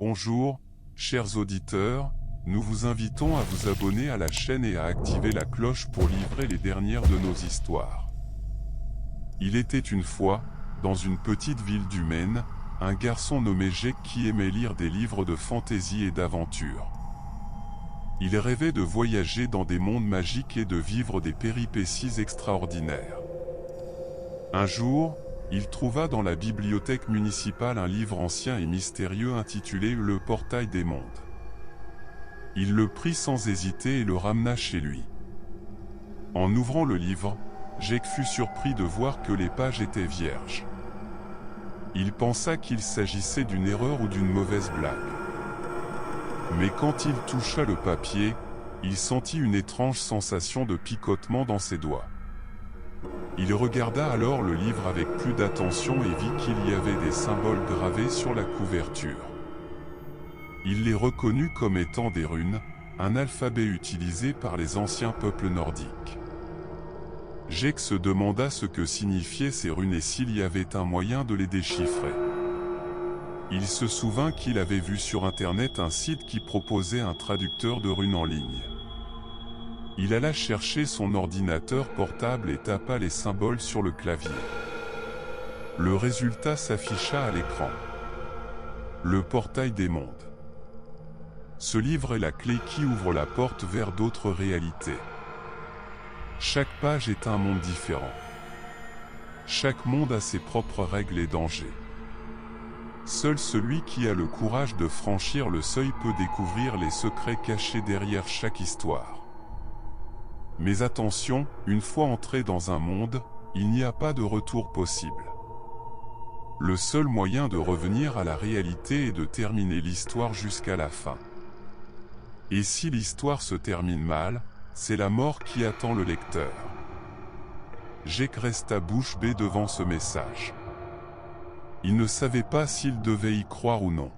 Bonjour, chers auditeurs, nous vous invitons à vous abonner à la chaîne et à activer la cloche pour livrer les dernières de nos histoires. Il était une fois, dans une petite ville du Maine, un garçon nommé Jake qui aimait lire des livres de fantaisie et d'aventure. Il rêvait de voyager dans des mondes magiques et de vivre des péripéties extraordinaires. Un jour, il trouva dans la bibliothèque municipale un livre ancien et mystérieux intitulé « Le portail des mondes ». Il le prit sans hésiter et le ramena chez lui. En ouvrant le livre, Jake fut surpris de voir que les pages étaient vierges. Il pensa qu'il s'agissait d'une erreur ou d'une mauvaise blague. Mais quand il toucha le papier, il sentit une étrange sensation de picotement dans ses doigts. Il regarda alors le livre avec plus d'attention et vit qu'il y avait des symboles gravés sur la couverture. Il les reconnut comme étant des runes, un alphabet utilisé par les anciens peuples nordiques. Jake se demanda ce que signifiaient ces runes et s'il y avait un moyen de les déchiffrer. Il se souvint qu'il avait vu sur Internet un site qui proposait un traducteur de runes en ligne. Il alla chercher son ordinateur portable et tapa les symboles sur le clavier. Le résultat s'afficha à l'écran. Le portail des mondes. Ce livre est la clé qui ouvre la porte vers d'autres réalités. Chaque page est un monde différent. Chaque monde a ses propres règles et dangers. Seul celui qui a le courage de franchir le seuil peut découvrir les secrets cachés derrière chaque histoire. Mais attention, une fois entré dans un monde, il n'y a pas de retour possible. Le seul moyen de revenir à la réalité est de terminer l'histoire jusqu'à la fin. Et si l'histoire se termine mal, c'est la mort qui attend le lecteur. Jake resta bouche bée devant ce message. Il ne savait pas s'il devait y croire ou non.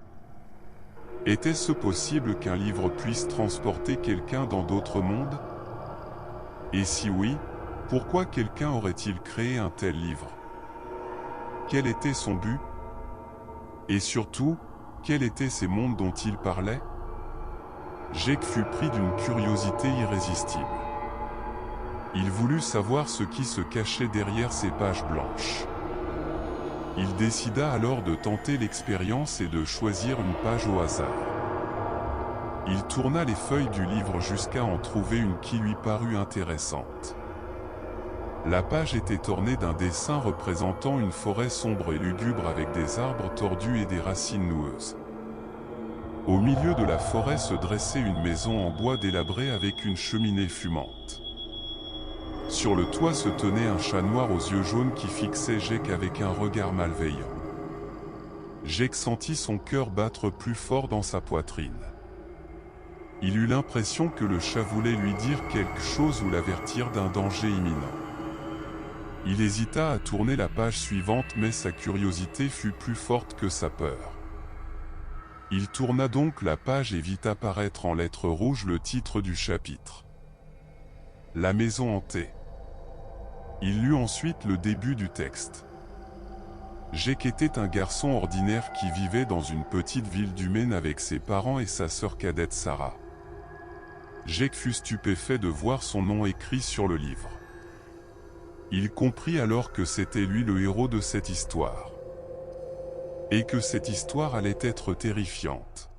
Était-ce possible qu'un livre puisse transporter quelqu'un dans d'autres mondes ? Et si oui, pourquoi quelqu'un aurait-il créé un tel livre? Quel était son but? Et surtout, quels étaient ces mondes dont il parlait? Jake fut pris d'une curiosité irrésistible. Il voulut savoir ce qui se cachait derrière ces pages blanches. Il décida alors de tenter l'expérience et de choisir une page au hasard. Il tourna les feuilles du livre jusqu'à en trouver une qui lui parut intéressante. La page était ornée d'un dessin représentant une forêt sombre et lugubre avec des arbres tordus et des racines noueuses. Au milieu de la forêt se dressait une maison en bois délabré avec une cheminée fumante. Sur le toit se tenait un chat noir aux yeux jaunes qui fixait Jake avec un regard malveillant. Jake sentit son cœur battre plus fort dans sa poitrine. Il eut l'impression que le chat voulait lui dire quelque chose ou l'avertir d'un danger imminent. Il hésita à tourner la page suivante mais sa curiosité fut plus forte que sa peur. Il tourna donc la page et vit apparaître en lettres rouges le titre du chapitre. La maison hantée. Il lut ensuite le début du texte. Jake était un garçon ordinaire qui vivait dans une petite ville du Maine avec ses parents et sa sœur cadette Sarah. Jake fut stupéfait de voir son nom écrit sur le livre. Il comprit alors que c'était lui le héros de cette histoire. Et que cette histoire allait être terrifiante.